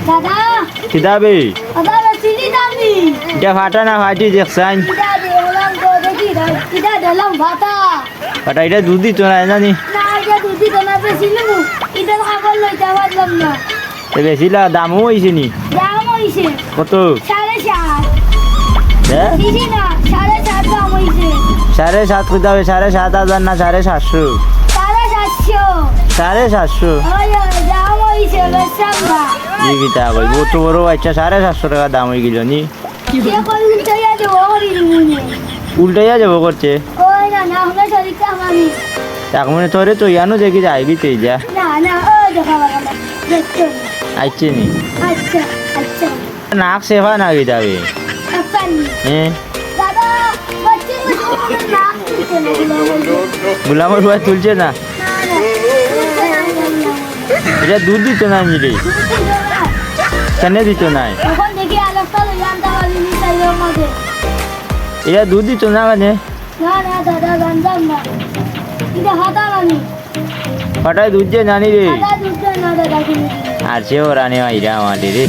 দাদা কিতাবে দাদা চিনি দামি এটা ফাটা না ফাটি দেখছান কিটা দিলাম তো দেখি কিটা দিলাম ভাতা ফাটা এটা দুধ দিত না জানি না এটা দুধি তো না বেশিলু এটা খাবার লইতে পারলাম না বেশি দামও হয়েছে নি দাম হইছে কত 7.5 হ্যাঁ দিদি না 7.5 দাম হইছে 7.5 কইতে হবে 7,500 না 750 7.5 750 ওই দাম হইছে বেশাঙ্গা ই কিতা কই বড় বড় আচ্ছা 750 টাকা দাম হয়ে গেল নি কে কই উল্টে যাবে ওরি মুনি উল্টাইয়া যাব করছে ওই না না হলে শরীরটা মানি এক মনে তোরে তো ইয়ানো দেখি যাইবি তুই যা না না ও দেখা বাবা দেখছো আইছে নি আচ্ছা আচ্ছা নাক সেবা না কিতাবে আপনি হ্যাঁ দাদা বচ্চে না গুলামের ভাই তুলছে না এটা দুধ দিত না নিরে কেন দিত নাই তখন দেখি আলোকটা জানতে পারিনি তাই মধ্যে এটা দুধ দিত না মানে না না দাদা জানতাম না এটা হাতা রানি হঠাৎ দুধ যে জানি রে হাতা দুধ না দাদা কিনে আর সে ওরা নেওয়া ইরা আমাদের রে